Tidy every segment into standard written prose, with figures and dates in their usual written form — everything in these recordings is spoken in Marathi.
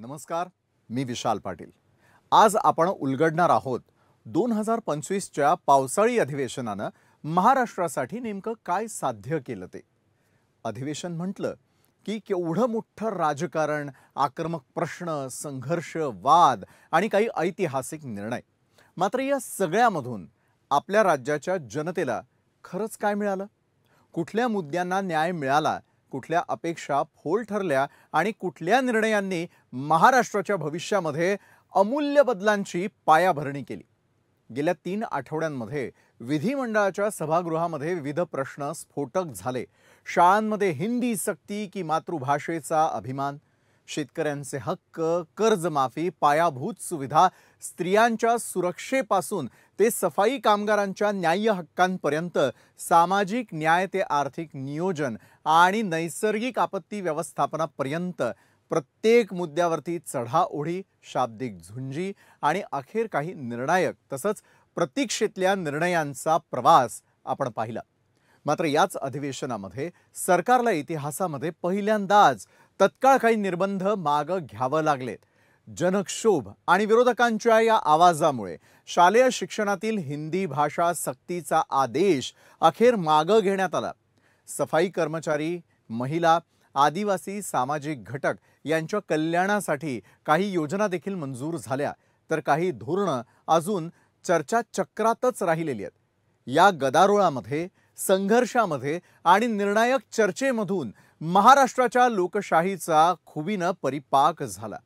नमस्कार, मी विशाल पाटील। आज आपण उलगडणार आहोत 2025च्या पावसाळी अधिवेशनानं महाराष्ट्रासाठी नेमकं काय साध्य केलं ते। अधिवेशन म्हटलं की केवढं मोठं राजकारण, आक्रमक प्रश्न, संघर्ष, वाद आणि काही ऐतिहासिक निर्णय। मात्र या सगळ्यामधून आपल्या राज्याच्या जनतेला खरंच काय मिळालं? कुठल्या मुद्द्यांना न्याय मिळाला, कुठल्या अपेक्षा फोल ठरल्या आणि कुठल्या निर्णयांनी महाराष्ट्राच्या भविष्यामध्ये अमूल्य बदलांची पायाभरणी केली? गेल्या 3 आठवड्यांमध्ये विधिमंडळाच्या सभागृहामध्ये विविध प्रश्न स्फोटक झाले। शाळांमध्ये हिंदी सक्ती की मातृभाषेचा अभिमान, शेतकऱ्यांचे हक्क, कर्जमाफी, पायाभूत सुविधा, स्त्रियांच्या सुरक्षेपासून ते सफाई कामगारांच्या न्याय्य हक्कांपर्यंत, सामाजिक न्याय ते आर्थिक नियोजन आणि नैसर्गिक आपत्ती व्यवस्थापनापर्यंत प्रत्येक मुद्द्यावरती चढाओढी, शाब्दिक झुंजी आणि अखेर काही निर्णायक तसंच प्रतीक्षेतल्या निर्णयांचा प्रवास आपण पाहिला। मात्र याच अधिवेशनामध्ये सरकारला इतिहासामध्ये पहिल्यांदाच तत्काळ काही निर्बंध मागे घ्यावे लागलेत। जनक्षोभ आणि विरोधकांच्या या आवाजामुळे शालेय शिक्षणातील हिंदी भाषा सक्तीचा आदेश अखेर मागे घेण्यात आला। सफाई कर्मचारी, महिला, आदिवासी सामाजिक घटक यांच्या कल्याणासाठी काही योजना देखील मंजूर झाल्या, तर काही धोरणं अजून चर्चाचक्रातच राहिलेली आहेत। या गदारोळामध्ये, संघर्षामध्ये आणि निर्णायक चर्चेमधून महाराष्ट्राच्या लोकशाहीचा खुबीनं परिपाक झाला।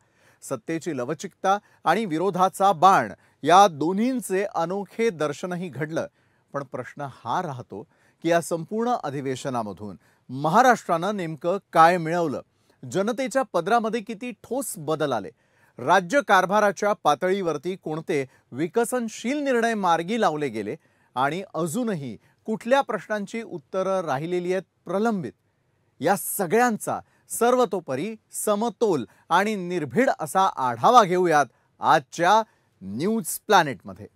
सत्तेची लवचिकता आणि विरोधाचा बाण या दोन्हींचे अनोखे दर्शनही घडलं। पण प्रश्न हा राहतो की या संपूर्ण अधिवेशनामधून महाराष्ट्रानं नेमकं काय मिळवलं? जनतेच्या पदरामध्ये किती ठोस बदल आले? राज्य कारभाराच्या पातळीवरती कोणते विकसनशील निर्णय मार्गी लावले गेले? आणि अजूनही कुठल्या प्रश्नांची उत्तरं राहिलेली आहेत प्रलंबित? या सगळ्यांचा सर्वतोपरी, समतोल आणि निर्भीड असा आढावा घेऊयात आजच्या न्यूज प्लॅनेटमध्ये।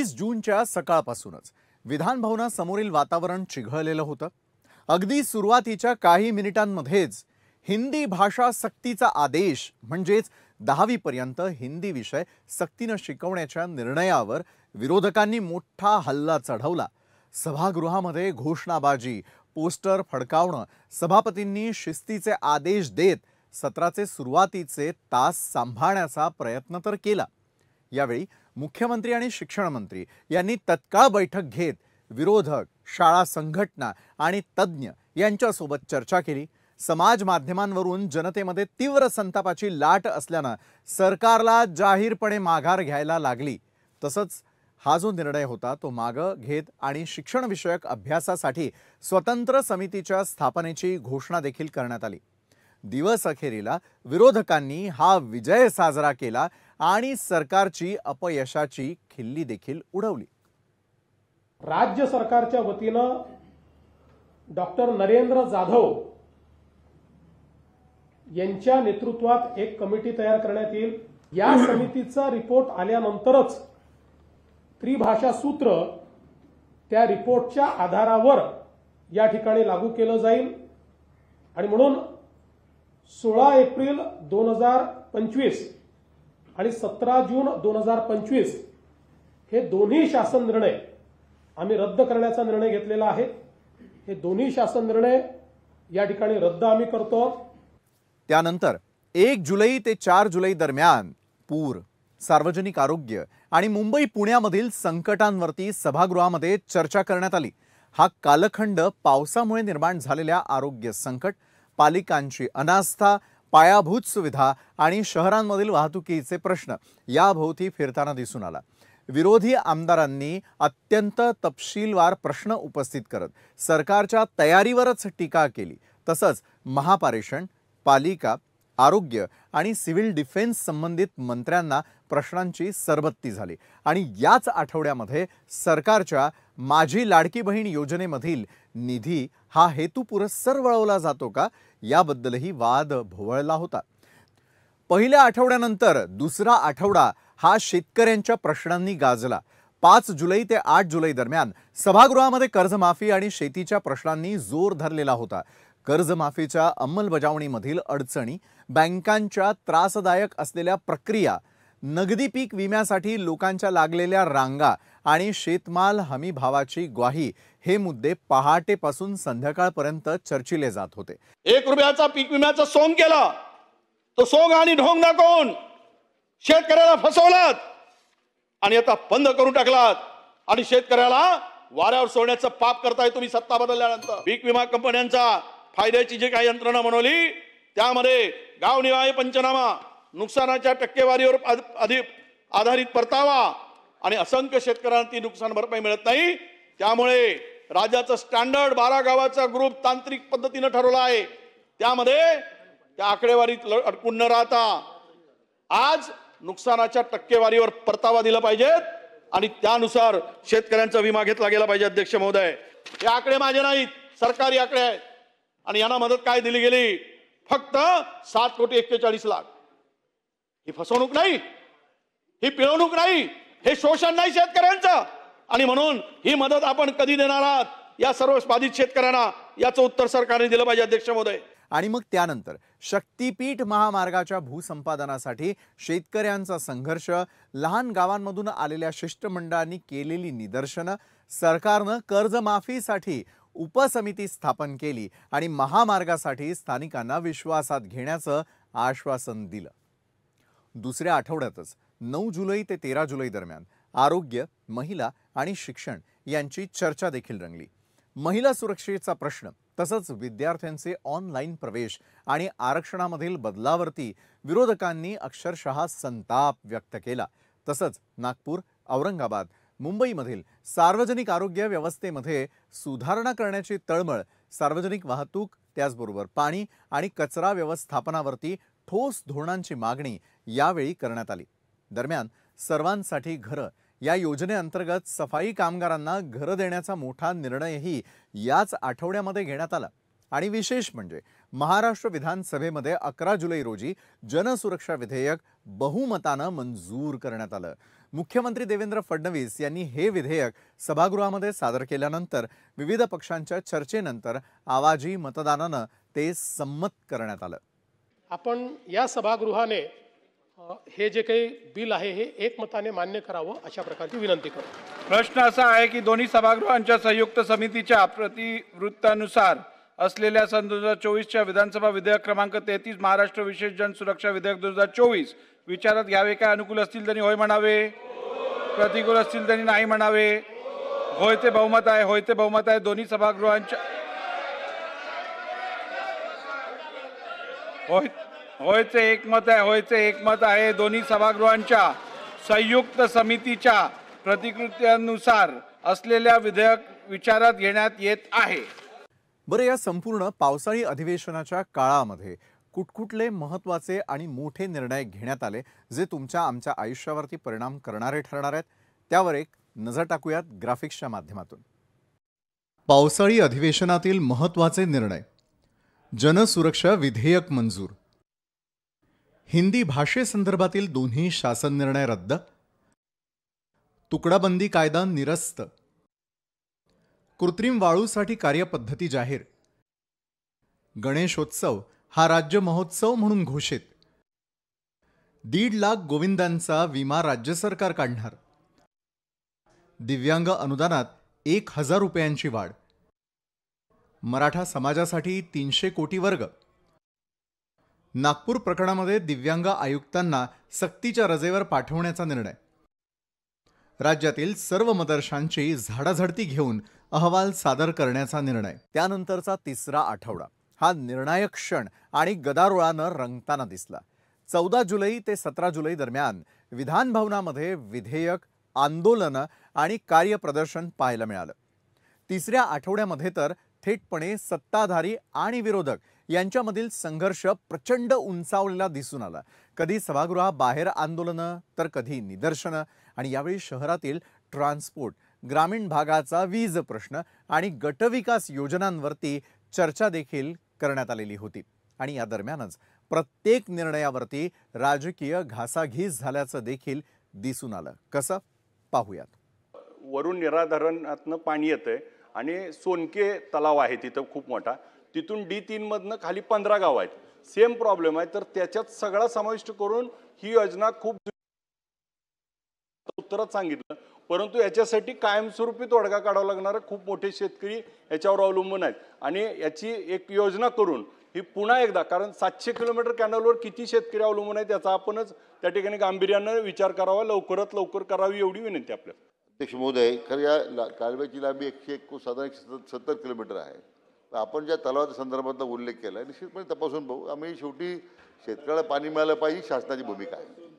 जूनच्या सकाळपासूनच विधान भवनासमोरील वातावरण चिघळलेलं होतं। अगदी सुरुवातीच्या काही मिनिटांमध्येच हिंदी भाषा सक्तीचा आदेश म्हणजेच 10वी पर्यंत हिंदी विषय सक्तीने शिकवण्याच्या निर्णयावर विरोधकांनी मोठा हल्ला चढवला। सभागृहामध्ये घोषणाबाजी, पोस्टर फडकावणं, सभापतींनी शिस्तीचे आदेश देत सत्राचे सुरुवातीचे तास सांभाळण्याचा प्रयत्न तर केला। यावेळी मुख्यमंत्री आणि शिक्षण मंत्री यांनी तत्काळ बैठक घेत विरोधक, शाळा संघटना आणि तज्ञ यांच्यासोबत चर्चा केली। समाज माध्यमांवरून जनतेमध्ये तीव्र संतापाची लाट असल्याने सरकारला जाहीरपणे माघार घ्यायला लागली। तसंच हा जो निर्णय होता तो मागे घेत आणि शिक्षण विषयक अभ्यासासाठी स्वतंत्र समितीच्या स्थापनेची घोषणा देखील करण्यात आली। दिवस अखेरीला विरोधकांनी हा विजय साजरा केला आणि सरकारची अपयशाची खिल्ली देखील उडवली। राज्य सरकारच्या वतीनं डॉक्टर नरेंद्र जाधव यांच्या नेतृत्वात एक कमिटी तयार करण्यात येईल। या समितीचा रिपोर्ट आल्यानंतरच त्रिभाषा सूत्र त्या रिपोर्टच्या आधारावर या ठिकाणी लागू केलं जाईल। आणि म्हणून 16 एप्रिल 2025 आणि 17 जून 2025 हे दोन्ही शासन निर्णय आम्ही रद्द करण्याचा निर्णय घेतलेला आहे। हे दोन्ही शासन निर्णय या ठिकाणी रद्द आम्ही करतो। त्यानंतर 1 जुलै ते 4 जुलै दरम्यान पूर, सार्वजनिक आरोग्य आणि मुंबई पुण्यामधील संकटांवरती सभागृहामध्ये चर्चा करण्यात आली। हा कालखंड पावसामुळे निर्माण झालेल्या आरोग्य संकट, पालिकांची अनास्था, पायाभूत सुविधा आणि शहरांमधील वाहतुकीचे प्रश्न याभोवती फिरताना दिसून आला। विरोधी आमदारांनी अत्यंत तपशीलवार प्रश्न उपस्थित करत सरकारच्या तयारीवरच टीका केली। तसंच महापारेषण, पालिका, आरोग्य आणि सिव्हिल डिफेन्स संबंधित मंत्र्यांना प्रश्नांची सरबत्ती झाली। आणि याच आठवड्यामध्ये सरकारच्या माझी लाडकी बहीण योजनेमधील निधी हा हेतू पुरस्सर वळवला जातो का, याबद्दलही वाद भोवळला होता. पहिल्या आठवड्यानंतर दुसरा आठवडा हा शेतकऱ्यांच्या प्रश्नांनी गाजला. 5 जुलै ते 8 जुलै दरम्यान सभागृहामध्ये कर्जमाफी आणि शेतीच्या प्रश्नांनी जोर धरलेला होता. कर्जमाफीच्या अंमलबजावणीमधील अडचणी, बँकांच्या त्रासदायक असलेल्या प्रक्रिया, नगदी पीक विम्यासाठी लोकांच्या लागलेल्या रांगा आणि शेतमाल हमी भावाची ग्वाही हे मुद्दे पहाटेपासून संध्याकाळपर्यंत चर्चिले जात होते. 1 रुपयाचा पीक विम्याचा सोंग केला. तो सोंग आणि ढोंग दाखवून शेतकऱ्याला फसवलात आणि आता बंद करून टाकलात आणि शेतकऱ्याला वाऱ्यावर सोडण्याचं पाप करताय तुम्ही सत्ता बदलल्यानंतर. पीक विमा कंपन्यांचा फायद्याची जी काही यंत्रणा बनवली त्यामध्ये गावनिहाय पंचनामा, नुकसानाच्या टक्केवारीवर आधारित परतावा आणि असंख्य शेतकऱ्यांना ती नुकसान भरपाई मिळत नाही. त्यामुळे राज्याचं स्टँडर्ड 12 गावाचा ग्रुप तांत्रिक पद्धतीने ठरवला आहे. त्यामध्ये त्या आकडेवारीत अडकून न राहता आज नुकसानाच्या टक्केवारीवर परतावा दिला पाहिजेत आणि त्यानुसार शेतकऱ्यांचा विमा घेतला गेला पाहिजे. अध्यक्ष महोदय, हे आकडे माझे नाहीत, सरकारी आकडे आहेत आणि यांना मदत काय दिली गेली? फक्त 7,41,00,000. ही फसवणूक नाही, ही पिळवणूक नाही, हे शोषण नाही शेतकऱ्यांचं. आणि म्हणून ही मदत आपण कधी देणार आहात या सर्व बाधित शेतकऱ्यांना, याचं उत्तर सरकारने दिलं पाहिजे. अध्यक्ष महोदय, आणि मग त्यानंतर शक्तीपीठ महामार्गाच्या भूसंपादनासाठी शेतकऱ्यांचा संघर्ष, लहान गावांमधून आलेल्या शिष्टमंडळांनी केलेली निदर्शनं, सरकारनं कर्जमाफीसाठी उपसमिती स्थापन केली आणि महामार्गासाठी स्थानिकांना विश्वासात घेण्याचं आश्वासन दिलं. दुसऱ्या आठवड्यातच 9 जुलै ते 13 जुलै दरम्यान आरोग्य, महिला आणि शिक्षण यांची चर्चा देखील रंगली. महिला सुरक्षेचा प्रश्न तसंच विद्यार्थ्यांचे ऑनलाईन प्रवेश आणि आरक्षणामधील बदलावरती विरोधकांनी अक्षरशः संताप व्यक्त केला. तसंच नागपूर, औरंगाबाद, मुंबईमधील सार्वजनिक आरोग्य व्यवस्थेमध्ये सुधारणा करण्याची तळमळ, सार्वजनिक वाहतूक, त्याचबरोबर पाणी आणि कचरा व्यवस्थापनावरती ठोस धोरणांची मागणी यावेळी करण्यात आली. दरम्यान सर्वांसाठी घरं या योजनेअंतर्गत सफाई कामगारांना घरं देण्याचा मोठा निर्णयही याच आठवड्यामध्ये घेण्यात आला. आणि विशेष म्हणजे महाराष्ट्र विधानसभेमध्ये 11 जुलै रोजी जनसुरक्षा विधेयक बहुमतानं मंजूर करण्यात आलं. मुख्यमंत्री देवेंद्र फडणवीस यांनी हे विधेयक सभागृहामध्ये सादर केल्यानंतर विविध पक्षांच्या चर्चेनंतर आवाजी मतदानानं ते संमत करण्यात आलं. आपण या सभागृहाने हे जे काही बिल आहे हे एकमताने मान्य करावं अशा प्रकारची विनंती करतो. प्रश्न असा आहे की दोन्ही सभागृहांच्या संयुक्त समितीच्या प्रतिवृत्तानुसार असलेल्या सन 2024च्या विधानसभा विधेयक क्रमांक 33 महाराष्ट्र विशेष जनसुरक्षा विधेयक 2024 विचारात घ्यावे का? अनुकूल असतील त्यांनी होय म्हणावे, प्रतिकूल असतील त्यांनी नाही म्हणावे. होय ते बहुमत आहे, होय ते बहुमत आहे. दोन्ही सभागृहांच्या होयचे एकमत आहे, होयचे एकमत आहे. दोन्ही सभागृहांच्या संयुक्त समितीच्या प्रतिकृत्यानुसार असलेल्या विधेयक विचारात घेण्यात येत आहे. बरं, या संपूर्ण पावसाळी अधिवेशनाच्या काळामध्ये कुठकुठले महत्त्वाचे आणि मोठे निर्णय घेण्यात आले जे तुमच्या आमच्या आयुष्यावरती परिणाम करणारे ठरणार आहेत, त्यावर एक नजर टाकूयात ग्राफिक्सच्या माध्यमातून. पावसाळी अधिवेशनातील महत्त्वाचे निर्णय. जनसुरक्षा विधेयक मंजूर. हिंदी भाषेसंदर्भातील दोन्ही शासन निर्णय रद्द. तुकडाबंदी कायदा निरस्त. कृत्रिम वाळूसाठी कार्यपद्धती जाहीर. गणेशोत्सव हा राज्य महोत्सव म्हणून घोषित. 1.5 लाख गोविंदांचा विमा राज्य सरकार काढणार. दिव्यांग अनुदानात 1,000 रुपयांची वाढ. मराठा समाजासाठी 300 कोटी वर्ग. नागपूर प्रकरणामध्ये दिव्यांग आयुक्तांना सक्तीच्या रजेवर पाठवण्याचा निर्णय. राज्यातील सर्व मदरशांची झाडाझडती घेऊन अहवाल सादर करण्याचा निर्णय. त्यानंतरचा तिसरा आठवडा हा निर्णायक क्षण आणि गदारोळानं रंगताना दिसला. 14 जुलै ते 17 जुलै दरम्यान विधान भवनामध्ये विधेयक, आंदोलनं आणि कार्यप्रदर्शन पाहायला मिळालं. तिसऱ्या आठवड्यामध्ये तर थेटपणे सत्ताधारी आणि विरोधक यांच्यामधील संघर्ष प्रचंड उंचावलेला दिसून आला. कधी सभागृहाबाहेर आंदोलनं तर कधी निदर्शनं. आणि यावेळी शहरातील ट्रान्सपोर्ट, ग्रामीण भागाचा वीज प्रश्न आणि गटविकास योजनांवरती चर्चा देखील करण्यात आलेली होती आणि या दरम्यानच प्रत्येक निर्णयावरती राजकीय घासाघीस झाल्याचं देखील दिसून आलं. कसं पाहूयात. वरून निरा धरणातनं पाणी येतंय आणि सोनके तलाव आहे तिथं खूप मोठा, तिथून D3 मधनं खाली 15 गाव आहेत, सेम प्रॉब्लेम आहे. तर त्याच्यात सगळा समाविष्ट करून ही योजना खूप उत्तरात सांगितलं, परंतु याच्यासाठी कायमस्वरूपी तोडगा काढावा लागणार. खूप मोठे शेतकरी याच्यावर अवलंबून आहेत आणि याची एक योजना करून ही पुन्हा एकदा, कारण 700 किलोमीटर कॅनलवर किती शेतकरी अवलंबून आहेत याचा आपणच त्या ठिकाणी गांभीर्यानं विचार करावा, लवकरात लवकर करावी एवढी विनंती आपल्याला. अध्यक्ष महोदय, खरं या कालव्याची लांबी साधारण 170 किलोमीटर आहे. आपण ज्या तलावाच्या संदर्भातला उल्लेख केला आहे निश्चितपणे तपासून पाहू. आम्ही शेवटी शेतकऱ्याला पाणी मिळालं पाहिजे, शासनाची भूमिका आहे.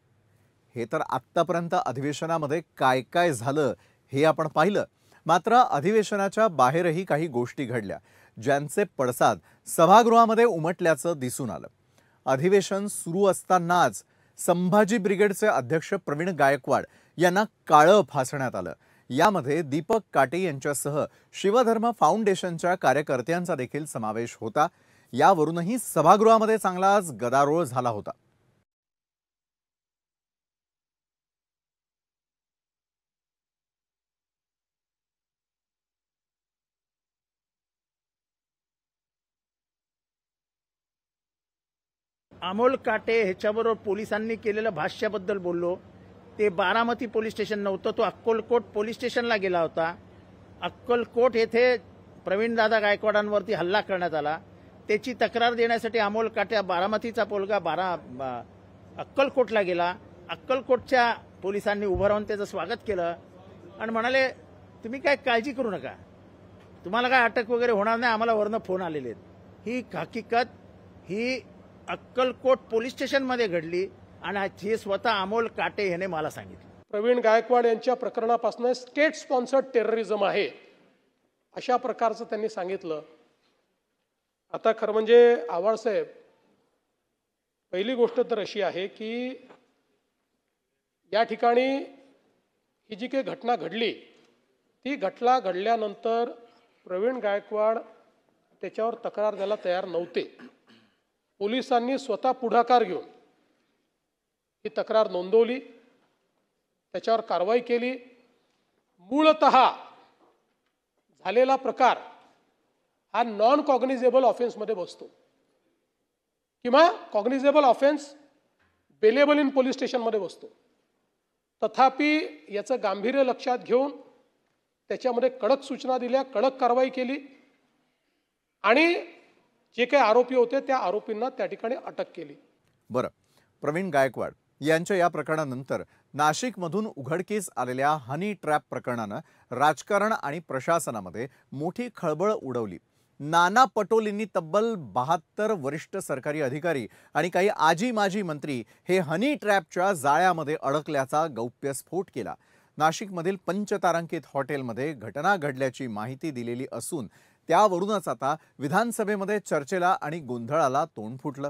हे तर आत्तापर्यंत अधिवेशनामध्ये काय काय झालं हे आपण पाहिलं. मात्र अधिवेशनाच्या बाहेरही काही गोष्टी घडल्या ज्यांचे पडसाद सभागृहामध्ये उमटल्याचं दिसून आलं. अधिवेशन सुरू असतानाच संभाजी ब्रिगेडचे अध्यक्ष प्रवीण गायकवाड यांना काळं फासण्यात आलं. यामध्ये दीपक काटे यांच्यासह शिवधर्म फाउंडेशनच्या कार्यकर्त्यांचा देखील समावेश होता. यावरूनही सभागृहामध्ये चांगलाच गदारोळ झाला होता. अमोल काटे ह्याच्याबरोबर पोलिसांनी केलेल्या भाष्याबद्दल बोललो. ते बारामती पोलीस स्टेशन नव्हतं, तो अक्कलकोट पोलीस स्टेशनला गेला होता. अक्कलकोट येथे प्रवीणदादा गायकवाडांवरती हल्ला करण्यात आला. त्याची तक्रार देण्यासाठी अमोल काटे बारामतीचा पोलगा अक्कलकोटला गेला. अक्कलकोटच्या पोलिसांनी उभं राहून त्याचं स्वागत केलं आणि म्हणाले तुम्ही काय काळजी करू नका, तुम्हाला काय अटक वगैरे होणार नाही, आम्हाला वरनं फोन आलेले आहेत. ही हकीकत ही अक्कलकोट पोलीस स्टेशनमध्ये घडली आणि हे स्वतः अमोल काटे याने मला सांगितलं. प्रवीण गायकवाड यांच्या प्रकरणापासून स्टेट स्पॉन्सर्ड टेररिझम आहे अशा प्रकारचं त्यांनी सांगितलं. आता खरं म्हणजे आव्हाड साहेब, पहिली गोष्ट तर अशी आहे की या ठिकाणी ही जी काही घटना घडली ती घटना घडल्यानंतर प्रवीण गायकवाड त्याच्यावर तक्रार द्यायला तयार नव्हते. पोलिसांनी स्वतः पुढाकार घेऊन ही तक्रार नोंदवली, त्याच्यावर कारवाई केली. मूळतः झालेला प्रकार हा नॉन कॉग्निझेबल ऑफेन्समध्ये बसतो किंवा कॉग्निझेबल ऑफेन्स बेलेबल इन पोलीस स्टेशनमध्ये बसतो. तथापि याचं गांभीर्य लक्षात घेऊन त्याच्यामध्ये कडक सूचना दिल्या, कडक कारवाई केली आणि जे काही आरोपी होते त्या आरोपींना त्या ठिकाणी अटक केली. बरं, प्रवीण गायकवाड यांच्या या प्रकरणानंतर नाशिकमधून उघडकीस आलेल्या हनी ट्रॅप प्रकरणानं राजकारण आणि प्रशासनामध्ये मोठी खळबळ उडवली. नाना पटोलेंनी तब्बल 72 वरिष्ठ सरकारी अधिकारी आणि काही आजी माजी मंत्री हे हनी ट्रॅपच्या जाळ्यामध्ये अडकल्याचा गौप्यस्फोट केला. नाशिकमधील पंचतारांकित हॉटेलमध्ये घटना घडल्याची माहिती दिलेली असून त्यावरूनच आता विधानसभेमध्ये चर्चेला आणि गोंधळाला तोंड फुटलं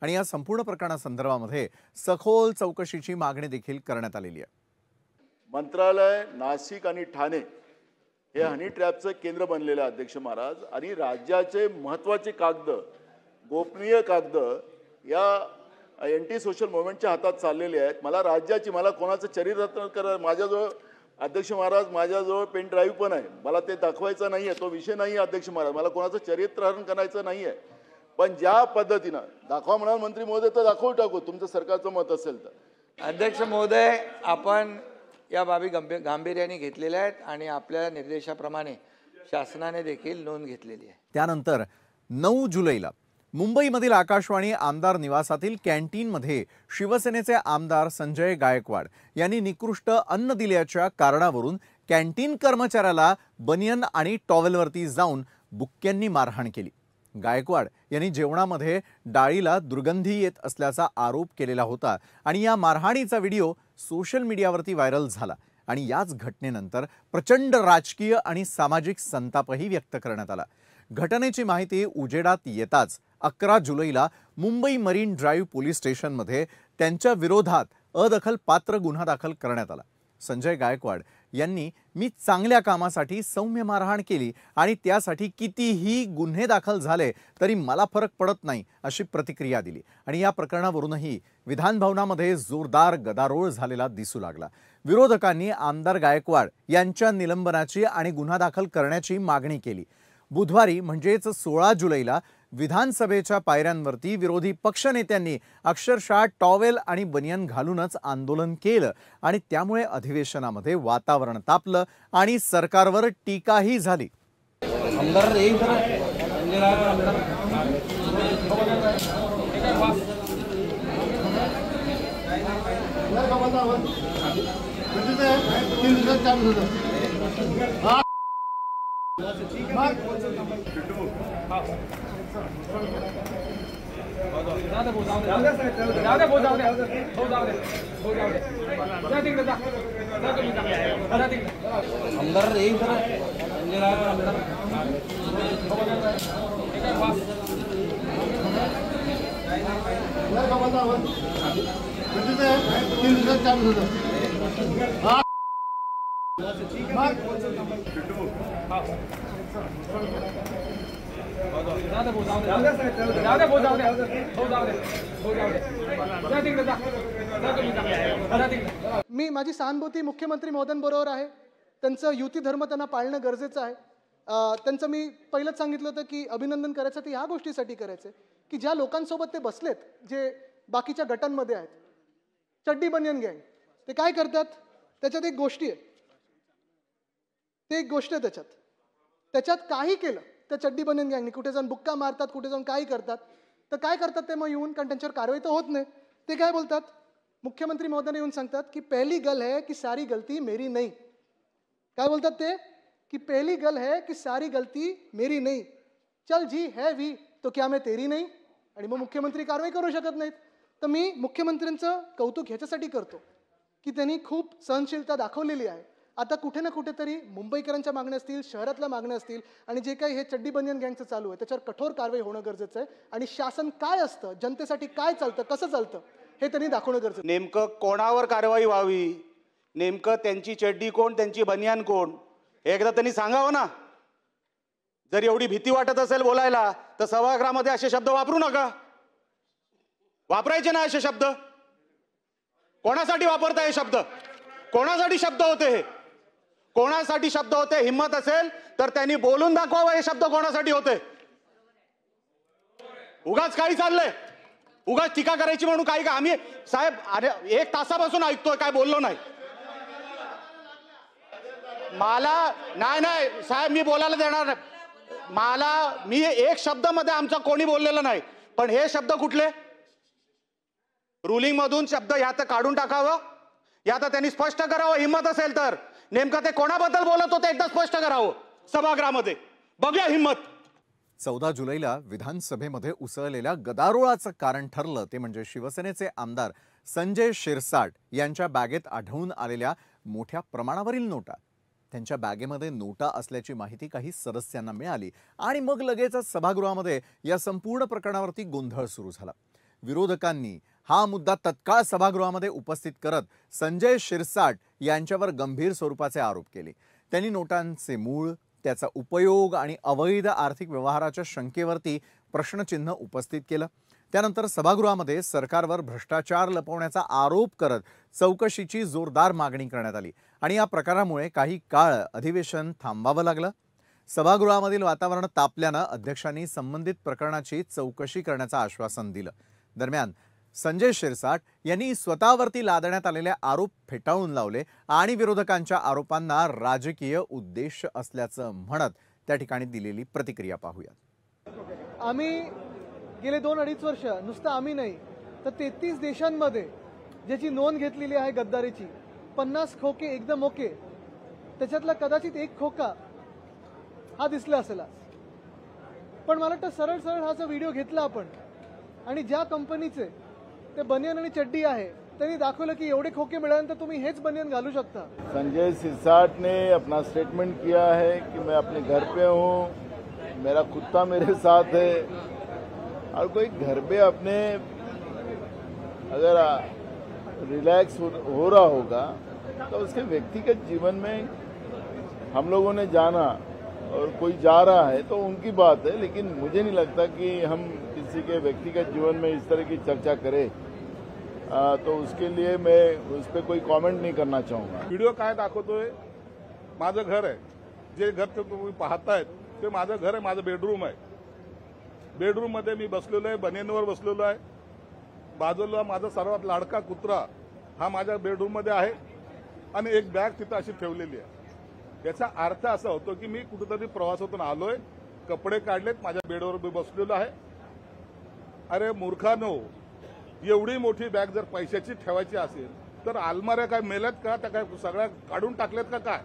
आणि या संपूर्ण प्रकरणासंदर्भामध्ये सखोल चौकशीची मागणी देखील करण्यात आलेली आहे. मंत्रालय, नाशिक आणि ठाणे हे हनी ट्रॅपचं केंद्र बनलेलं आहे अध्यक्ष महाराज. आणि राज्याचे महत्त्वाचे कागद, गोपनीय कागद या एंटी सोशल मुवमेंटच्या हातात चाललेले आहेत. मला कोणाचं चरित्र करा, माझ्याजवळ अध्यक्ष महाराज माझ्याजवळ पेन ड्राईव्ह पण आहे, मला ते दाखवायचं नाही आहे, तो विषय नाही आहे अध्यक्ष महाराज. मला कोणाचं चरित्रहरण करायचं नाही आहे, पण ज्या पद्धतीनं दाखवा म्हणाल मंत्री महोदय तर दाखवू टाकू, तुमचं सरकारचं मत असेल तर. अध्यक्ष महोदय, आपण या बाबी गांभीर्याने घेतलेल्या आहेत आणि आपल्या निर्देशाप्रमाणे शासनाने देखील नोंद घेतलेली आहे. त्यानंतर 9 जुलैला मुंबईमधील आकाशवाणी आमदार निवासातील कॅन्टीनमध्ये शिवसेनेचे आमदार संजय गायकवाड यांनी निकृष्ट अन्न दिल्याच्या कारणावरून कॅन्टीन कर्मचाऱ्याला बनियन आणि टॉवेलवरती जाऊन बुक्क्यांनी मारहाण केली. गायकवाड यांनी जेवणामध्ये डाळीला दुर्गंधी येत असल्याचा आरोप केलेला होता आणि या मारहाणीचा व्हिडिओ सोशल मीडियावरती व्हायरल झाला आणि याच घटनेनंतर प्रचंड राजकीय आणि सामाजिक संतापही व्यक्त करण्यात आला. घटनेची माहिती उजेडात येताच 11 जुलैला मुंबई मरीन ड्राईव्ह पोलीस स्टेशनमध्ये त्यांच्या विरोधात अदखलपात्र गुन्हा दाखल करण्यात आला. संजय गायकवाड यांनी मी चांगल्या कामासाठी सौम्य मारहाण केली आणि त्यासाठी कितीही गुन्हे दाखल झाले तरी मला फरक पडत नाही अशी प्रतिक्रिया दिली आणि या प्रकरणावरूनही विधान भवनामध्ये जोरदार गदारोळ झालेला दिसू लागला। विरोधकांनी आमदार गायकवाड यांच्या निलंबनाची आणि गुन्हा दाखल करण्याची मागणी केली। बुधवारी म्हणजेच 16 जुलैला विधानसभेच्या पायऱ्यांवरती विरोधी पक्षनेत्यांनी अक्षरशः टॉवेल आणि बनियन घालूनच आंदोलन केलं आणि त्यामुळे अधिवेशनामध्ये वातावरण तापलं आणि सरकारवर टीकाही झाली। मी माझी सहानुभूती मुख्यमंत्री महोदयांबरोबर आहे। त्यांचं युती धर्म त्यांना पाळणं गरजेचं आहे। त्यांचं मी पहिलंच सांगितलं होतं की अभिनंदन करायचं ते ह्या गोष्टीसाठी करायचं की ज्या लोकांसोबत ते बसलेत, जे बाकीच्या गटांमध्ये आहेत, चड्डी बनियन गँग, ते काय करतात त्याच्यात एक गोष्टी आहे, ते एक गोष्ट आहे त्याच्यात काही केलं त्या चड्डी बनियन गँगने, कुठे जाऊन बुक्का मारतात, कुठे जाऊन काही करतात, तर काय करतात ते मग येऊन, कारण त्यांच्यावर कारवाई तर होत नाही, ते काय बोलतात, मुख्यमंत्री महोदय येऊन सांगतात की पहली गल है कि सारी गलती मेरी नहीं। काय बोलतात ते कि पहली गल है कि सारी गलती मेरी नहीं, चल जी है भी तो क्या मैं तेरी नहीं, आणि मग मुख्यमंत्री कारवाई करू शकत नाहीत। तर मी मुख्यमंत्र्यांचं कौतुक ह्याच्यासाठी करतो की त्यांनी खूप सहनशीलता दाखवलेली आहे। आता कुठे ना कुठेतरी मुंबईकरांच्या मागण्या असतील, शहरातल्या मागण्या असतील, आणि जे काही हे चड्डी बनियन गँगचं चालू आहे त्याच्यावर कठोर कारवाई होणं गरजेचं आहे आणि शासन काय असतं, जनतेसाठी काय चालतं, कसं चालतं हे त्यांनी दाखवणं गरजेचं आहे। नेमकं कोणावर कारवाई व्हावी, नेमकं त्यांची चड्डी कोण, त्यांची बनियान कोण, हे एकदा त्यांनी सांगावं ना। जर एवढी भीती वाटत असेल बोलायला तर सभागृहामध्ये असे शब्द वापरू नका, वापरायचे ना असे शब्द। कोणासाठी वापरताय हे शब्द, कोणासाठी शब्द होते हे, कोणासाठी शब्द होते? हिम्मत असेल तर त्यांनी बोलून दाखवावं हे शब्द कोणासाठी होते। उगाच काही चाललंय, उगाच टीका करायची म्हणून काही का आम्ही साहेब अरे 1 तासापासून ऐकतोय, काय बोललो नाही मला। नाही साहेब मी बोलायला देणार नाही, मला मी एक शब्द मध्ये आमचा कोणी बोललेला नाही, पण हे शब्द कुठले? रुलिंग मधून शब्द ह्यात काढून टाकावं, यात त्यांनी स्पष्ट करावं हिम्मत असेल तर। नेमकं ते कोणाबद्दल बोलत होते एकदा स्पष्ट करावं सभागृहामध्ये, बघूया हिम्मत। 14 जुलैला विधानसभेमध्ये उसळलेल्या गदारोळाचं कारण ठरलं ते म्हणजे शिवसेनेचे आमदार संजय शिरसाट यांच्या बॅगेत आढळून आलेल्या मोठ्या प्रमाणावरील नोटा। त्यांच्या बॅगेमध्ये नोटा असल्याची माहिती काही सदस्यांना मिळाली आणि मग लगेचच सभागृहामध्ये या संपूर्ण प्रकरणावरती गोंधळ सुरू झाला। विरोधकांनी हा मुद्दा तत्काळ सभागृहामध्ये उपस्थित करत संजय शिरसाट यांच्यावर गंभीर स्वरूपाचे आरोप केले। त्यांनी नोटांचे मूळ, त्याचा उपयोग आणि अवैध आर्थिक व्यवहाराच्या शंकेवरती प्रश्नचिन्ह उपस्थित केलं। त्यानंतर सभागृहामध्ये सरकारवर भ्रष्टाचार लपवण्याचा आरोप करत चौकशीची जोरदार मागणी करण्यात आली आणि या प्रकारामुळे काही काळ अधिवेशन थांबावं लागलं। सभागृहामधील वातावरण तापल्यानं अध्यक्षांनी संबंधित प्रकरणाची चौकशी करण्याचं आश्वासन दिलं। दरम्यान संजय शिरसाट यांनी स्वतःवरती लादण्यात आलेले आरोप फेटाळून लावले आणि विरोधकांच्या आरोपांना राजकीय उद्देश असल्याचं म्हणत त्या ठिकाणी दिलेली प्रतिक्रिया पाहूया। आम्ही गेले 2-2.5 वर्ष, नुसतं आम्ही नाही तर 33 देशांमध्ये ज्याची नोंद घेतलेली आहे गद्दारीची, 50 खोके एकदम ओके, त्याच्यातला कदाचित 1 खोका हा दिसला असेल। पण मला वाटतं सरळ सरळ हा जो व्हिडिओ घेतला आपण आणि ज्या कंपनीचे ते बनियन आणि चड्डी आहे त्यांनी दाखवलं की एवढे खोके मिळाल्यानंतर तुम्ही हेच बनियन घालू शकता। संजय सिरसाट ने अपना स्टेटमेंट किया है कि मैं अपने घर पे हूँ, मेरा कुत्ता मेरे साथ है, और कोई घर पे अपने अगर रिलैक्स हो रहा होगा तो उसके व्यक्तिगत जीवन में हम लोगों ने जाना और कोई जा रहा है तो उनकी बात है, लेकिन मुझे नहीं लगता कि हम किसी के व्यक्तिगत जीवन में इस तरह की चर्चा करें। तो उसके लिए मैं उस पर कोई कमेंट नहीं करना चाहूँगा। व्हिडिओ काय दाखवतोय, माझं घर आहे, जे घर तुम्ही पाहतायत ते माझं घर आहे, माझं बेडरूम आहे। बेडरूममध्ये मी बसलेलो आहे, बनेनवर बसलेलो आहे, बाजूला माझा सर्वात लाडका कुत्रा हा माझ्या बेडरूममध्ये आहे आणि एक बॅग तिथं अशी ठेवलेली आहे। याचा अर्थ असा होतो की मी कुठेतरी प्रवासातून आलोय, कपडे काढलेत, माझ्या बेडवर मी बसलेलो आहे। अरे मूर्खानो, एवढी मोठी बॅग जर पैशाची ठेवायची असेल तर अलमाऱ्या काय मेल्यात का, त्या काय सगळ्या काढून टाकल्यात का काय?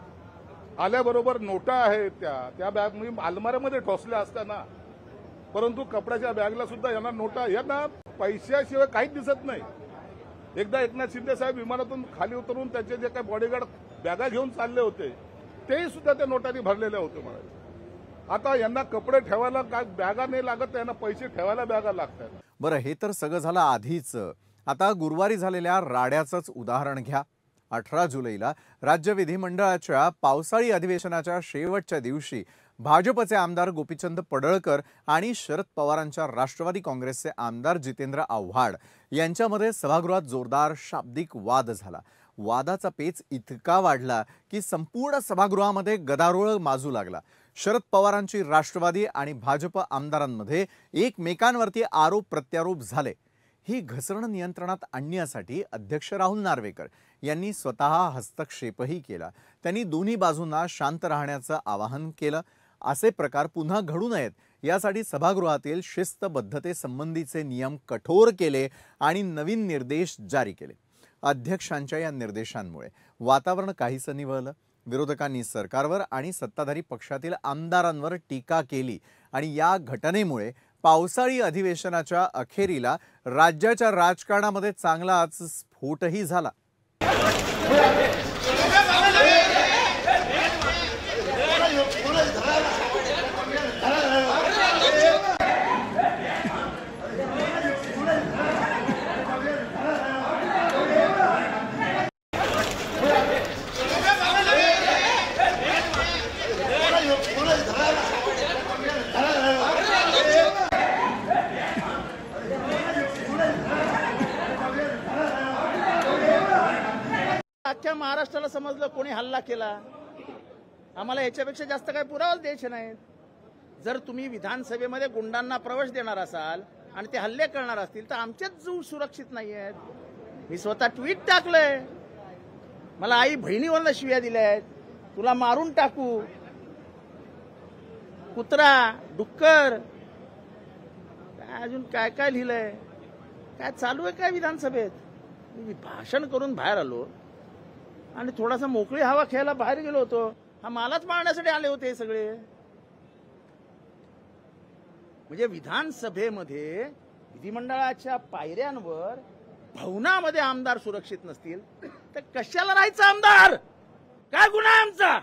आल्याबरोबर नोटा आहेत त्या बॅग मी अलमाऱ्यामध्ये ठोसल्या असताना, परंतु कपड्याच्या बॅगला सुद्धा यांना नोटा, यांना पैशाशिवाय काहीच दिसत नाही। एकदा एकनाथ शिंदे साहेब विमानातून खाली उतरून त्याचे जे काही बॉडीगार्ड बॅगा घेऊन चालले होते तेही सुद्धा त्या नोटांनी भरलेले होते म्हणाले। आता यांना कपडे ठेवायला काय बॅगा नाही लागत, यांना पैसे ठेवायला बॅगा लागतात। बरं, हे तर सगळं झालं आधीच। आता गुरुवारी झालेल्या राड्याचंच उदाहरण घ्या। 18 जुलैला राज्य विधिमंडळाच्या पावसाळी अधिवेशनाच्या शेवटच्या दिवशी भाजपचे आमदार गोपीचंद पडळकर आणि शरद पवारांच्या राष्ट्रवादी काँग्रेसचे आमदार जितेंद्र आव्हाड यांच्यामध्ये सभागृहात जोरदार शाब्दिक वाद झाला। वादाचा पेच इतका वाढला की संपूर्ण सभागृहामध्ये गदारोळ माजू लागला। शरद पवारांची राष्ट्रवादी आणि भाजप आमदारांमध्ये एकमेकांवरती आरोप प्रत्यारोप झाले। ही घसरण नियंत्रणात आणण्यासाठी अध्यक्ष राहुल नार्वेकर यांनी स्वतः हस्तक्षेपही केला। त्यांनी दोन्ही बाजूंना शांत राहण्याचं आवाहन केलं। असे प्रकार पुन्हा घडू नयेत यासाठी सभागृहातील शिस्तबद्धतेसंबंधीचे नियम कठोर केले आणि नवीन निर्देश जारी केले। अध्यक्षांच्या या निर्देशांमुळे वातावरण काहीसं निवळलं। विरोधकांनी सरकारवर आणि सत्ताधारी पक्षातील आमदारांवर टीका केली आणि या घटनेमुळे पावसाळी अधिवेशनाच्या अखेरीला राज्याच्या राजकारणामध्ये चांगलाच स्फोटही झाला। अख्ख्या महाराष्ट्राला समजलं कोणी हल्ला केला। आम्हाला याच्यापेक्षा जास्त काही पुरावाच द्यायचे नाहीत। जर तुम्ही विधानसभेमध्ये गुंडांना प्रवेश देणार असाल आणि ते हल्ले करणार असतील तर आमचेच जीव सुरक्षित नाही आहेत। मी स्वतः ट्विट टाकलंय, मला आई बहिणीवरनं शिव्या दिल्या आहेत, तुला मारून टाकू, कुत्रा, डुक्कर, काय अजून काय काय लिहिलंय, काय चालू आहे काय विधानसभेत। मी भाषण करून बाहेर आलो आणि थोडासा मोकळी हवा खेळायला बाहेर गेलो होतो, हा मालाच मारण्यासाठी आले होते सगळे। म्हणजे विधानसभेमध्ये विधिमंडळाच्या पायऱ्यांवर भवनामध्ये आमदार सुरक्षित नसतील तर कशाला राहायचं आमदार? काय गुन्हा आहे आमचा?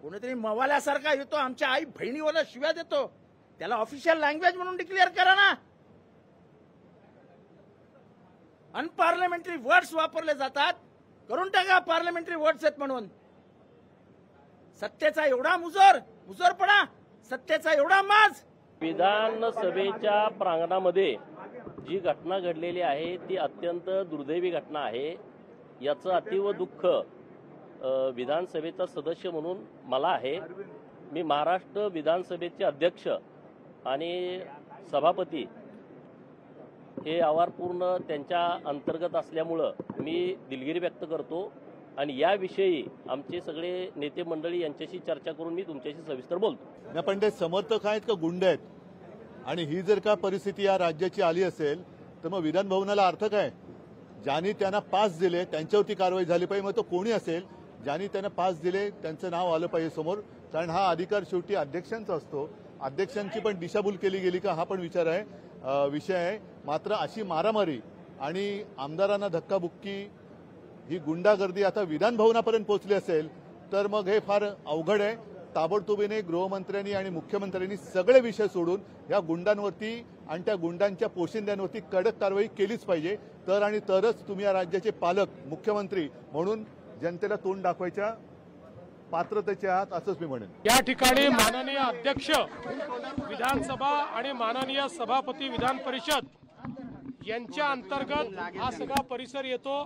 कोणीतरी मवाल्यासारखा येतो, आमच्या आई बहिणीवर शिव्या देतो, त्याला ऑफिशियल लँग्वेज म्हणून डिक्लेअर करा ना। अनपार्लमेंटरी वर्ड्स वापरले जातात, करून टाका पार्लमेंटरी वर्ड्स आहेत म्हणून। सत्तेचा एवढा मुजोरपणा, सत्तेचा एवढा माज। विधानसभेच्या प्रांगणामध्ये जी घटना घडलेली आहे ती अत्यंत दुर्दैवी घटना आहे। याचं अतीव दुःख विधानसभेचा सदस्य म्हणून मला आहे। मी महाराष्ट्र विधानसभेचे अध्यक्ष आणि सभापती हे आवारपूर्ण त्यांच्या अंतर्गत असल्यामुळं मी दिलगिरी व्यक्त करतो आणि याविषयी आमचे सगळे नेते मंडळी यांच्याशी चर्चा करून मी तुमच्याशी सविस्तर बोलतो। नाही, पण ते समर्थक आहेत का गुंड आहेत? आणि ही जर का परिस्थिती या राज्याची आली असेल तर मग विधान भवनाला अर्थ काय? ज्यांनी त्यांना पास दिले त्यांच्यावरती कारवाई झाली पाहिजे, मग तो कोणी असेल ज्यांनी त्यांना पास दिले त्यांचं नाव आलं पाहिजे समोर, कारण हा अधिकार शेवटी अध्यक्षांचा असतो। अध्यक्षांची पण दिशाभूल केली गेली का हा पण विषय आहे। मात्र अशी मारामारी आणि आमदारांना धक्काबुक्की, ही गुंडागर्दी आता विधान भवनापर्यंत पोहोचली असेल तर मग हे फार अवघड आहे। ताबडतोबीने गृहमंत्र्यांनी आणि मुख्यमंत्र्यांनी सगळे विषय सोडून या गुंडांवरती आणि त्या गुंडांच्या पोशिंद्यांवरती कडक कारवाई केलीच पाहिजे. तर आणि तरच तुम्ही या राज्याचे पालक मुख्यमंत्री म्हणून जनतेला तोंड दाखवायच्या पात्रतेचे आहात असंच मी म्हणेन. या ठिकाणी माननीय अध्यक्ष विधानसभा आणि माननीय सभापती विधान परिषद यांच्या अंतर्गत हा सगळा परिसर येतो.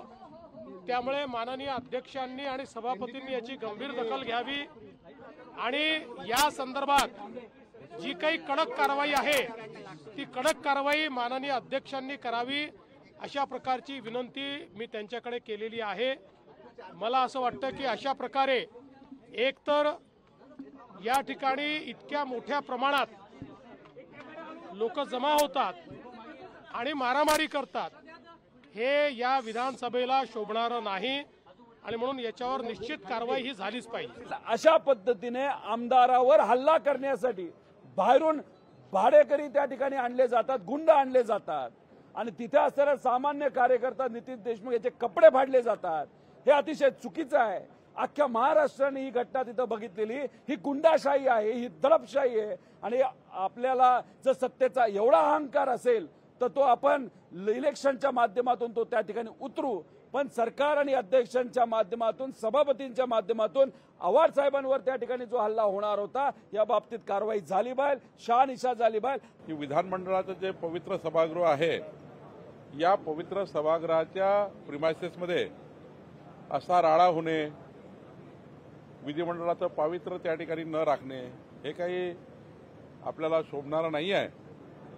त्यामुळे माननीय अध्यक्षांनी आणि सभापतींनी याची गंभीर दखल घ्यावी आणि या संदर्भात जी काही कडक कारवाई आहे ती कडक कारवाई माननीय अध्यक्षांनी करावी अशा प्रकारची विनंती मी त्यांच्याकडे केलेली आहे. मला असं वाटतं की अशा प्रकारे एकतर या ठिकाणी इतक्या मोठ्या प्रमाणात लोक जमा होतात आणि मारामारी करतात हे या विधानसभेला शोभणारं नाही आणि म्हणून याच्यावर निश्चित कारवाई ही झालीच पाहिजे. अशा पद्धतीने आमदारावर हल्ला करण्यासाठी बाहेरून भाडेकरी त्या ठिकाणी आणले जातात, गुंड आणले जातात आणि तिथे असणारे सामान्य कार्यकर्ता नितीन देशमुख याचे कपडे फाडले जातात. हे अतिशय चुकीचं आहे. अख्ख्या महाराष्ट्राने ही घटना तिथं बघितलेली. ही गुंडाशाही आहे, ही दडपशाही आहे आणि आपल्याला जर सत्तेचा एवढा अहंकार असेल तर तो आपण इलेक्शनच्या माध्यमातून तो त्या ठिकाणी उतरू. पण सरकार आणि अध्यक्षांच्या माध्यमातून सभापतींच्या माध्यमातून आव्हाड साहेबांवर त्या ठिकाणी जो हल्ला होणार होता या बाबतीत कारवाई झाली पाहिजे, शहानिशा झाली पाहिजे. की विधानमंडळाचं जे पवित्र सभागृह आहे या पवित्र सभागृहाच्या प्रिमायसेसमध्ये असा राडा होणे, विधिमंडळाचं पावित्र्य त्या ठिकाणी न राखणे हे काही आपल्याला शोभणारं नाही आहे.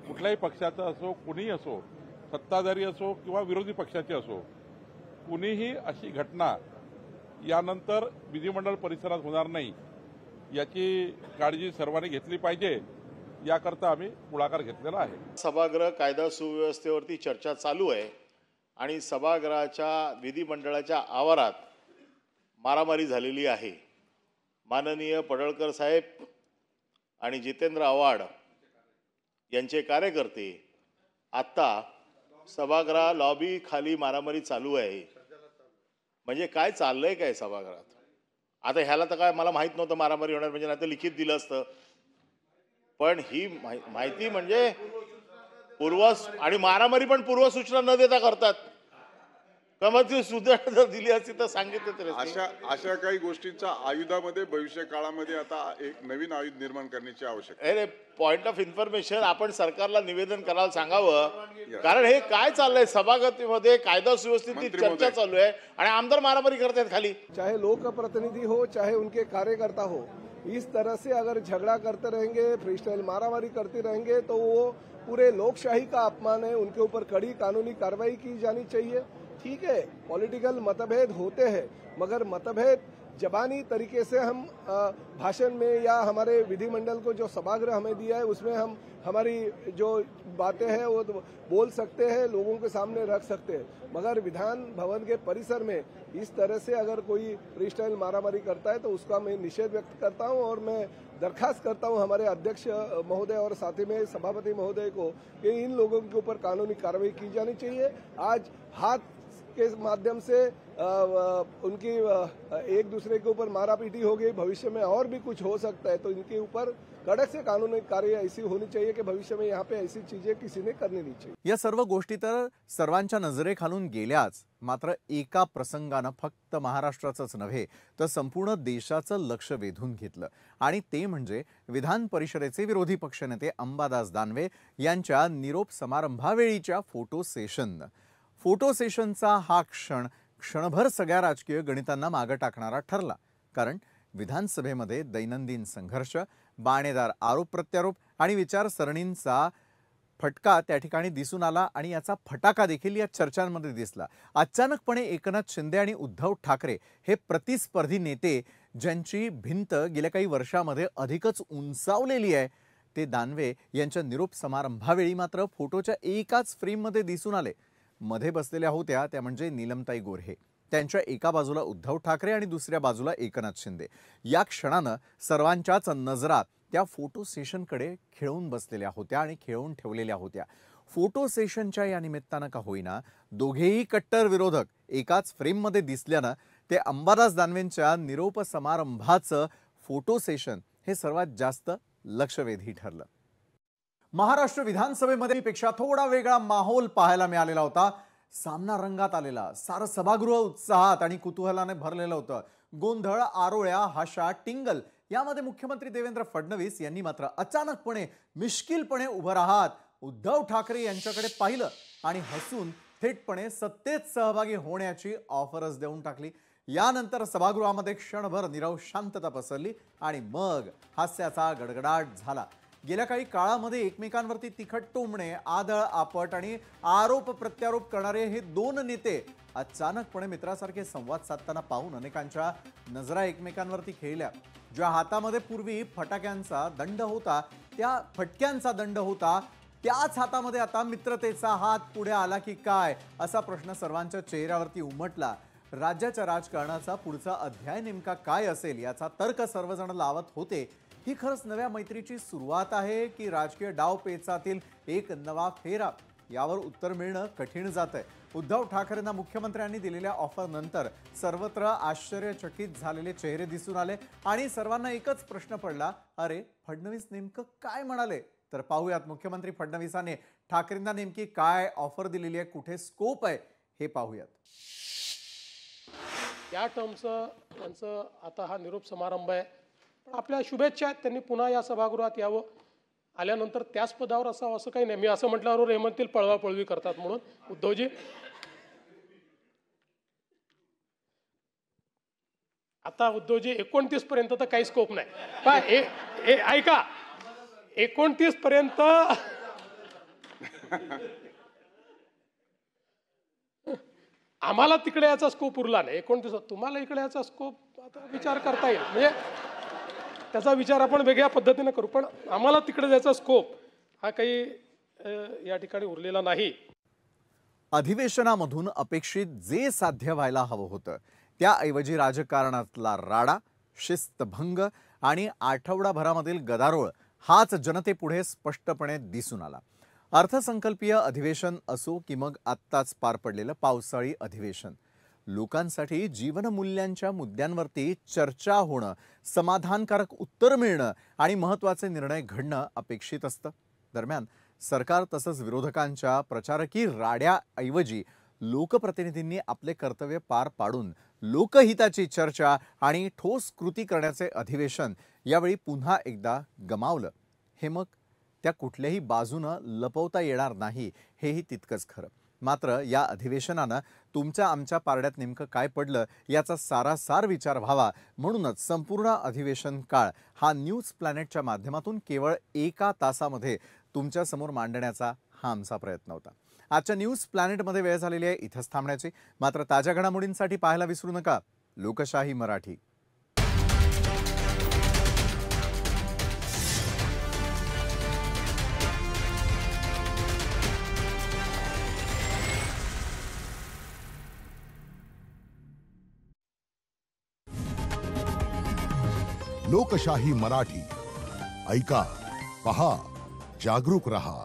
कुठल्याही पक्षाचं असो, कुणीही असो, सत्ताधारी असो किंवा विरोधी पक्षाचे असो, कुणीही अशी घटना यानंतर विधिमंडळ परिसरात होणार नाही याची काळजी सर्वांनी घेतली पाहिजे. याकरता आम्ही पुढाकार घेतलेला आहे. सभागृह कायदा सुव्यवस्थेवरती चर्चा चालू आहे आणि सभागृहाच्या विधिमंडळाच्या आवारात मारामारी झालेली आहे. माननीय पडळकर साहेब आणि जितेंद्र आव्हाड यांचे कार्यकर्ते आत्ता सभागृह लॉबी खाली मारामारी चालू आहे. म्हणजे काय चाललंय काय सभागृहात? आता ह्याला तर काय मला माहित नव्हतं मारामारी होणार म्हणजे, नाही तर लिखित दिलं असतं. पण ही माहिती म्हणजे आणि मारामारी पण पूर्वसूचना न देता करतात. मग ती सुधारणा जर दिली असती तर सांगितलं तरी. अशा काही गोष्टींच्या आयुधामध्ये भविष्य काळामध्ये आता एक नवीन आयुध निर्माण करण्याची आवश्यकता आहे. पॉइंट ऑफ इन्फॉर्मेशन आपण सरकारला निवेदन करायला सांगावं. कारण हे काय चाललंय सभागृहामध्ये कायदा सुव्यवस्थेची चर्चा चालू आहे आणि आमदार मारामारी करतात खाली. चाहे लोक प्रतिनिधि हो चाहे उनके कार्यकर्ता हो, इस तरह से अगर झगड़ा करते रहेंगे, फ्रीस्टाइल मारामारी करते रहेंगे तो वो पूरे लोकशाही का अपमान है. उनके ऊपर कड़ी कानूनी कार्रवाई की जानी चाहिए. ठीक है, पॉलिटिकल मतभेद होते हैं मगर मतभेद जबानी तरीके से हम भाषण में या हमारे विधिमंडल को जो सभागृह हमें दिया है उसमें हम हमारी जो बातें हैं वो बोल सकते हैं, लोगों के सामने रख सकते हैं. मगर विधान भवन के परिसर में इस तरह से अगर कोई फ्रीस्टाइल मारामारी करता है तो उसका मैं निषेध व्यक्त करता हूं और मैं दरखास्त करता हूं हमारे अध्यक्ष महोदय और साथ ही में सभापति महोदय को कि इन लोगों के ऊपर कानूनी कार्रवाई की जानी चाहिए. आज हाथ के माध्यम से उनकी एक दूसरे के ऊपर मारापीटी हो गई, भविष्य में और भी कुछ हो सकता है. तो इनके ऊपर कड़क से कानूनी कार्रवाई ऐसी होनी चाहिए कि भविष्य में यहाँ पे ऐसी चीजें किसी ने करनी नहीं चाहिए. या सर्व गोष्टी तर सर्वांच्या नजरेखालून गेल्याच, मात्र एका प्रसंगानं फक्त महाराष्ट्राचंच नव्हे तर संपूर्ण देशाचं लक्ष वेधून घेतलं आणि ते म्हणजे विधान परिषदेचे विरोधी पक्षनेते अंबादास दानवे यांच्या निरोप समारंभावेळीच्या फोटो सेशन. फोटो सेशनचा हा क्षणभर सगळ्या राजकीय गणितांना मागे टाकणारा ठरला. कारण विधानसभेमध्ये दैनंदिन संघर्ष, बाणेदार आरोप प्रत्यारोप आणि विचारसरणींचा फटका त्या ठिकाणी दिसून आला आणि याचा फटाका देखील या चर्चांमध्ये दिसला. अचानकपणे एकनाथ शिंदे आणि उद्धव ठाकरे हे प्रतिस्पर्धी नेते ज्यांची भिंत गेल्या काही वर्षामध्ये अधिकच उंचावलेली आहे ते दानवे यांच्या निरोप समारंभावेळी मात्र फोटोच्या एकाच फ्रेममध्ये दिसून आले. मध्ये बसलेल्या होत्या त्या म्हणजे नीलमताई गोऱ्हे. त्यांच्या एका बाजूला उद्धव ठाकरे आणि दुसऱ्या बाजूला एकनाथ शिंदे. या क्षणानं सर्वांच्याच नजरा त्या फोटो सेशनकडे खेळून बसलेल्या होत्या आणि खेळून ठेवलेल्या होत्या. फोटो सेशनच्या या निमित्तानं का होईना दोघेही कट्टर विरोधक एकाच फ्रेममध्ये दिसल्यानं ते अंबादास दानवेंच्या निरोप समारंभाचं फोटो सेशन हे सर्वात जास्त लक्षवेधी ठरलं. महाराष्ट्र विधानसभेमध्ये पेक्षा थोडा वेगळा माहोल पाहायला मिळालेला होता. सामना रंगात आलेला, सारं सभागृह उत्साहात आणि कुतूहलाने भरलेलं होतं. गोंधळ, आरोळ्या, हाशा, टिंगल यामध्ये मुख्यमंत्री देवेंद्र फडणवीस यांनी मात्र अचानकपणे मिश्किलपणे उभं राहत उद्धव ठाकरे यांच्याकडे पाहिलं आणि हसून थेटपणे सत्तेत सहभागी होण्याची ऑफरच देऊन टाकली. यानंतर सभागृहामध्ये क्षणभर नीरव शांतता पसरली आणि मग हास्याचा गडगडाट झाला. गेल्या काही काळामध्ये एकमेकांवरती तिखट टोमणे, आदळ आपट आणि आरोप प्रत्यारोप करणारे हे दोन नेते अचानकपणे मित्रासारखे संवाद साधताना पाहून अनेकांच्या नजरा एकमेकांवरती खेळल्या. ज्या हातामध्ये पूर्वी फटाक्यांचा दंड होता, त्या फटक्यांचा दंड होता, त्याच हातामध्ये आता मित्रतेचा हात पुढे आला की काय असा प्रश्न सर्वांच्या चेहऱ्यावरती उमटला. राज्याच्या राजकारणाचा पुढचा अध्याय नेमका काय असेल याचा तर्क सर्वजण लावत होते. ही खरंच नव्या मैत्रीची सुरुवात आहे की राजकीय डावपेचातील एक नवा फेरा, यावर उत्तर मिळणं कठीण जातंय. उद्धव ठाकरेंना मुख्यमंत्र्यांनी दिलेल्या ऑफर नंतर सर्वत्र आश्चर्यचकित झालेले चेहरे दिसून आले आणि सर्वांना एकच प्रश्न पडला, अरे फडणवीस नेमकं काय म्हणाले? तर पाहूयात मुख्यमंत्री फडणवीसांनी ठाकरेंना नेमकी काय ऑफर दिलेली आहे, कुठे स्कोप आहे हे पाहूयात. या टर्मचं त्यांचं आता हा निरोप समारंभ आहे, पण आपल्या शुभेच्छा आहेत. त्यांनी पुन्हा या सभागृहात यावं, आल्यानंतर त्याच पदावर असावं असं काही नाही. मी असं म्हटल्यावर हे म्हणतील पळवापळवी करतात म्हणून. उद्धवजी, आता उद्धवजी 29 पर्यंत तर काही स्कोप नाही. पण ऐका, 29 पर्यंत आम्हाला तिकडे याचा स्कोप उरला नाही. 29 तुम्हाला इकडे याचा स्कोप आता विचार करता येईल, म्हणजे त्याचा विचार आपण वेगळ्या पद्धतीने करू, पण आम्हाला तिकडे जायचा स्कोप हा काही या ठिकाणी उरलेला नाही. अधिवेशनामधून अपेक्षित जे साध्य व्हायला हवं होतं त्याऐवजी राजकारणातला राडा, शिस्तभंग आणि आठवडाभरामधील गदारोळ हाच जनतेपुढे स्पष्टपणे दिसून आला. अर्थसंकल्पीय अधिवेशन असो की मग आत्ताच पार पडलेलं पावसाळी अधिवेशन, लोकांसाठी जीवनमूल्यांच्या मुद्द्यांवरती चर्चा होणं, समाधानकारक उत्तर मिळणं आणि महत्त्वाचे निर्णय घडणं अपेक्षित असतं. दरम्यान सरकार तसंच विरोधकांच्या प्रचारकी राड्याऐवजी लोकप्रतिनिधींनी आपले कर्तव्य पार पाडून लोकहिताची चर्चा आणि ठोस कृती करण्याचे अधिवेशन यावेळी पुन्हा एकदा गमावलं. हे मग त्या कुठल्याही बाजूनं लपवता येणार नाही, हेही तितकंच खरं. मात्र या अधिवेशनानं तुमच्या आमच्या पारड्यात नेमकं काय पडलं याचा सारासार विचार व्हावा म्हणूनच संपूर्ण अधिवेशन काळ हा न्यूज प्लॅनेटच्या माध्यमातून केवळ 1 तासामध्ये तुमच्या समोर मांडण्याचा हा आमचा प्रयत्न होता. आजच्या न्यूज प्लॅनेटमध्ये वेळ झालेली आहे इथंच थांबण्याची. मात्र ताज्या घडामोडींसाठी पाहायला विसरू नका लोकशाही मराठी. लोकशाही मराठी ऐका, पहा, जागरूक रहा.